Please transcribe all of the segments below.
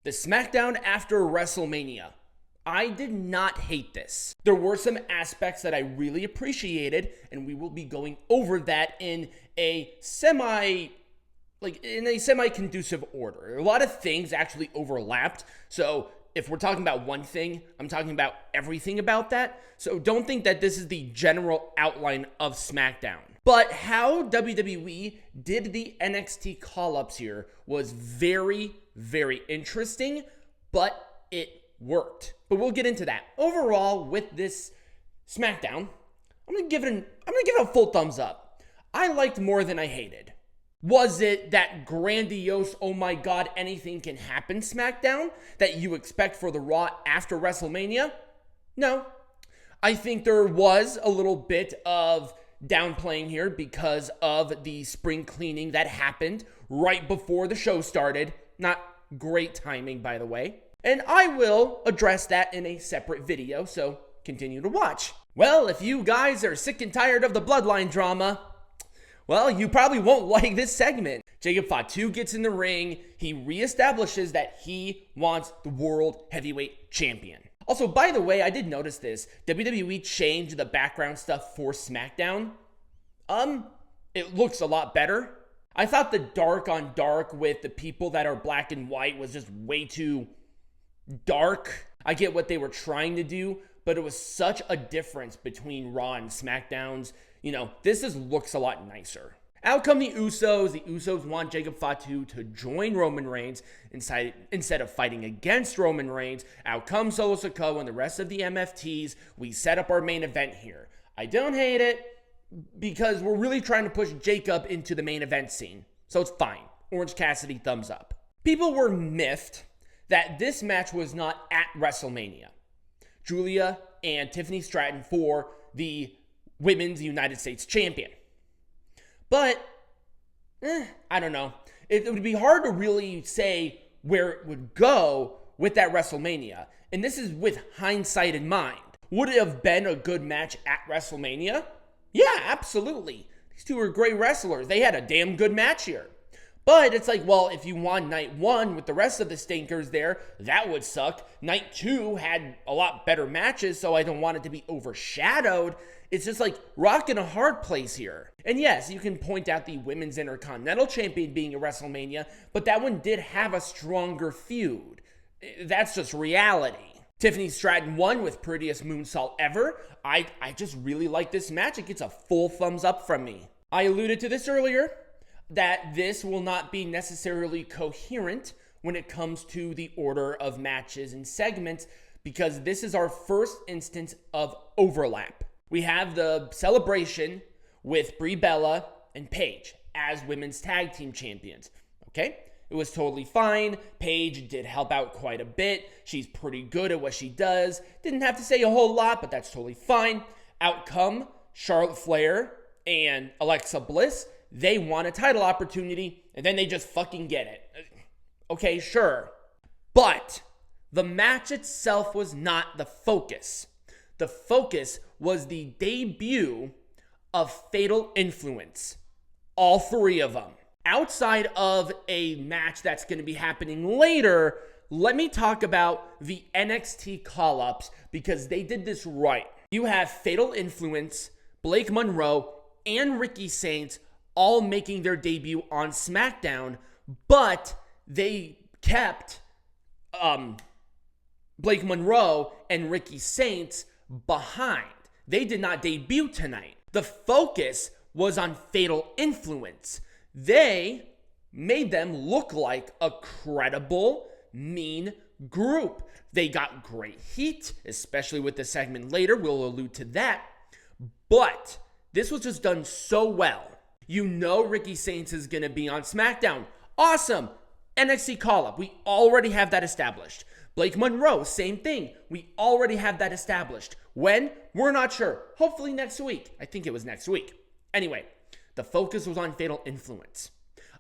The SmackDown after WrestleMania. I did not hate this. There were some aspects that I really appreciated, and we will be going over that in a semi-conducive order. A lot of things actually overlapped, so if we're talking about one thing, I'm talking about everything about that. So don't think that this is the general outline of SmackDown. But how WWE did the NXT call-ups here was very, very interesting, but it worked. But we'll get into that. Overall, with this SmackDown, I'm gonna give it a full thumbs up. I liked more than I hated. Was it that grandiose, oh my god, anything can happen SmackDown that you expect for the Raw after WrestleMania? No. I think there was a little bit of downplaying here because of the spring cleaning that happened right before the show started. Not great timing, by the way. And I will address that in a separate video, so continue to watch. Well, if you guys are sick and tired of the Bloodline drama, well, you probably won't like this segment. Jacob Fatu gets in the ring. He reestablishes that he wants the World Heavyweight Champion. Also, by the way, I did notice this. WWE changed the background stuff for SmackDown. It looks a lot better. I thought the dark on dark with the people that are black and white was just way too dark. I get what they were trying to do, but it was such a difference between Raw and SmackDowns. This looks a lot nicer. Out come the Usos. The Usos want Jacob Fatu to join Roman Reigns instead of fighting against Roman Reigns. Out comes Solo Sikoa and the rest of the MFTs. We set up our main event here. I don't hate it because we're really trying to push Jacob into the main event scene. So it's fine. Orange Cassidy, thumbs up. People were miffed that this match was not at WrestleMania. Julia and Tiffany Stratton for the Women's United States Champion. But, I don't know. It would be hard to really say where it would go with that WrestleMania. And this is with hindsight in mind. Would it have been a good match at WrestleMania? Yeah, absolutely. These two are great wrestlers. They had a damn good match here. But it's like, well, if you won night one with the rest of the stinkers there, that would suck. Night two had a lot better matches, so I don't want it to be overshadowed. It's just like rock in a hard place here. And yes, you can point out the Women's Intercontinental Champion being at WrestleMania, but that one did have a stronger feud. That's just reality. Tiffany Stratton won with prettiest moonsault ever. I just really like this match. It gets a full thumbs up from me. I alluded to this earlier, that this will not be necessarily coherent when it comes to the order of matches and segments, because this is our first instance of overlap. We have the celebration with Brie Bella and Paige as women's tag team champions. Okay? It was totally fine. Paige did help out quite a bit. She's pretty good at what she does. Didn't have to say a whole lot, but that's totally fine. Out come Charlotte Flair and Alexa Bliss. They want a title opportunity, and then they just fucking get it. Okay, sure. But the match itself was not the focus. The focus was the debut of Fatal Influence. All three of them. Outside of a match that's going to be happening later, let me talk about the NXT call-ups because they did this right. You have Fatal Influence, Blake Monroe, and Ricky Saints all making their debut on SmackDown, but they kept Blake Monroe and Ricky Saints behind. They did not debut tonight. The focus was on Fatal Influence. They made them look like a credible, mean group. They got great heat, especially with the segment later. We'll allude to that. But this was just done so well. You know Ricky Saints is going to be on SmackDown. Awesome. NXT call-up. We already have that established. Blake Monroe, same thing. We already have that established. When? We're not sure. Hopefully next week. I think it was next week. Anyway, the focus was on Fatal Influence.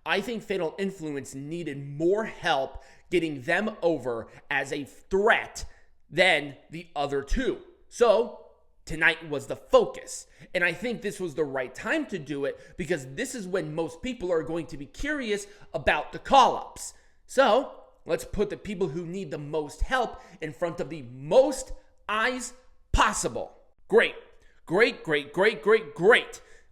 I think Fatal Influence needed more help getting them over as a threat than the other two. So, tonight was the focus. And I think this was the right time to do it because this is when most people are going to be curious about the call-ups. So, Let's put the people who need the most help in front of the most eyes possible. Great.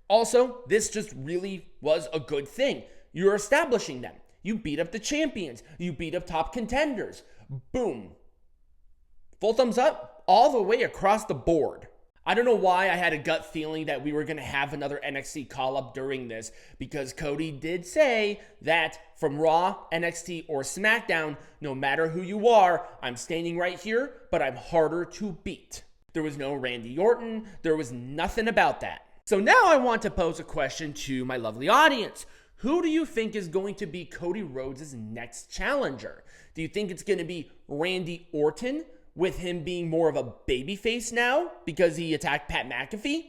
Also, this just really was a good thing. You're establishing them. You beat up the champions. You beat up top contenders. Boom. Full thumbs up all the way across the board. I don't know why I had a gut feeling that we were going to have another NXT call-up during this, because Cody did say that from Raw, NXT, or SmackDown, no matter who you are, I'm standing right here, but I'm harder to beat. There was no Randy Orton. There was nothing about that. So now I want to pose a question to my lovely audience. Who do you think is going to be Cody Rhodes' next challenger? Do you think it's going to be Randy Orton, with him being more of a babyface now because he attacked Pat McAfee?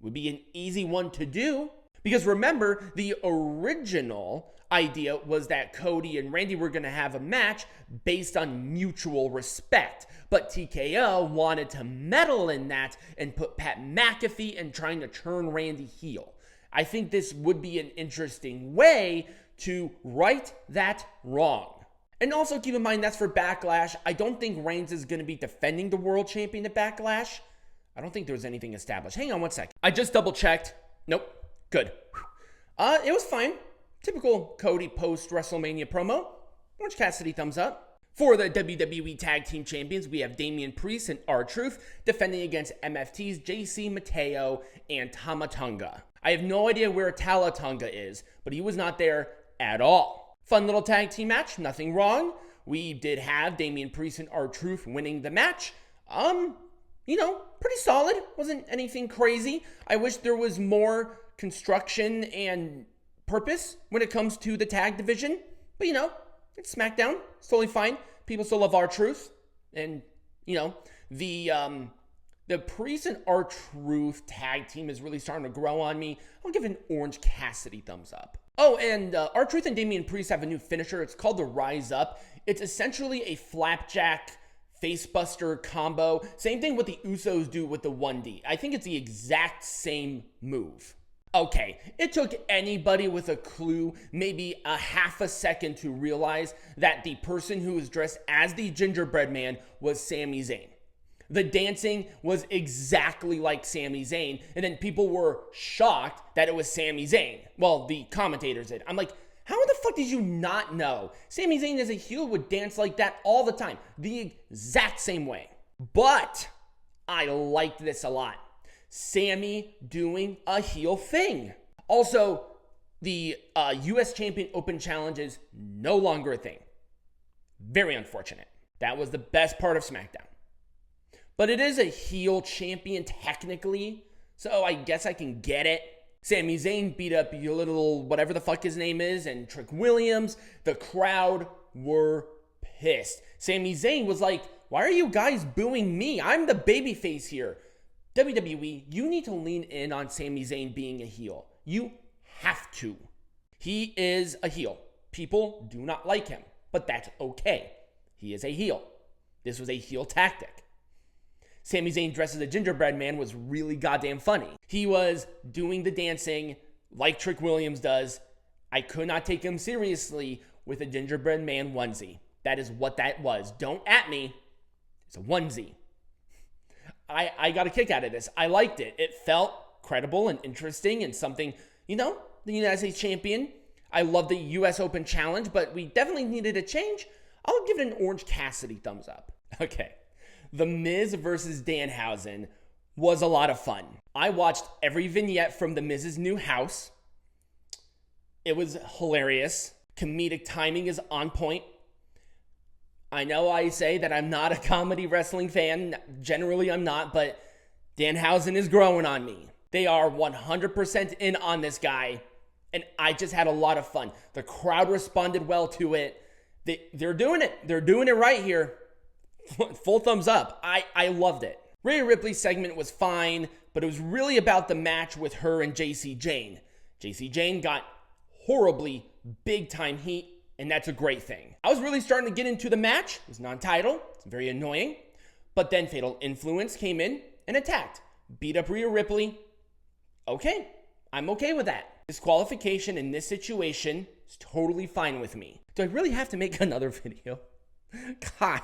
Would be an easy one to do. Because remember, the original idea was that Cody and Randy were going to have a match based on mutual respect. But TKO wanted to meddle in that and put Pat McAfee and trying to turn Randy heel. I think this would be an interesting way to right that wrong. And also keep in mind, that's for Backlash. I don't think Reigns is going to be defending the world champion at Backlash. I don't think there was anything established. Hang on one sec. I just double checked. Nope. Good. It was fine. Typical Cody post WrestleMania promo. Orange Cassidy thumbs up. For the WWE Tag Team Champions, we have Damian Priest and R-Truth defending against MFT's JC Mateo and Tama Tonga. I have no idea where Tala Tonga is, but he was not there at all. Fun little tag team match, nothing wrong. We did have Damian Priest and R-Truth winning the match. Pretty solid. Wasn't anything crazy. I wish there was more construction and purpose when it comes to the tag division. But, it's SmackDown. It's totally fine. People still love R-Truth. And, the Priest and R-Truth tag team is really starting to grow on me. I'll give an Orange Cassidy thumbs up. Oh, and R-Truth and Damian Priest have a new finisher. It's called the Rise Up. It's essentially a flapjack facebuster combo. Same thing what the Usos do with the 1D. I think it's the exact same move. Okay, it took anybody with a clue maybe a half a second to realize that the person who was dressed as the gingerbread man was Sami Zayn. The dancing was exactly like Sami Zayn, and then people were shocked that it was Sami Zayn. Well, the commentators did. I'm like, how the fuck did you not know? Sami Zayn as a heel would dance like that all the time, the exact same way. But I liked this a lot. Sami doing a heel thing. Also, the US Champion Open Challenge is no longer a thing. Very unfortunate. That was the best part of SmackDown. But it is a heel champion technically, so I guess I can get it. Sami Zayn beat up your little whatever the fuck his name is and Trick Williams. The crowd were pissed. Sami Zayn was like, why are you guys booing me? I'm the babyface here. WWE, you need to lean in on Sami Zayn being a heel. You have to. He is a heel. People do not like him, but that's okay. He is a heel. This was a heel tactic. Sami Zayn dressed as a gingerbread man was really goddamn funny. He was doing the dancing like Trick Williams does. I could not take him seriously with a gingerbread man onesie. That is what that was. Don't at me. It's a onesie. I got a kick out of this. I liked it. It felt credible and interesting and something, the United States champion. I love the US Open Challenge, but we definitely needed a change. I'll give it an Orange Cassidy thumbs up. Okay. The Miz versus Danhausen was a lot of fun. I watched every vignette from The Miz's new house. It was hilarious. Comedic timing is on point. I know I say that I'm not a comedy wrestling fan. Generally, I'm not, but Danhausen is growing on me. They are 100% in on this guy, and I just had a lot of fun. The crowd responded well to it. They're doing it. They're doing it right here. Full thumbs up. I loved it. Rhea Ripley's segment was fine, but it was really about the match with her and JC Jane. JC Jane got horribly big time heat, and that's a great thing. I was really starting to get into the match. It was non-title. It's very annoying. But then Fatal Influence came in and attacked. Beat up Rhea Ripley. Okay. I'm okay with that. Disqualification in this situation is totally fine with me. Do I really have to make another video? God.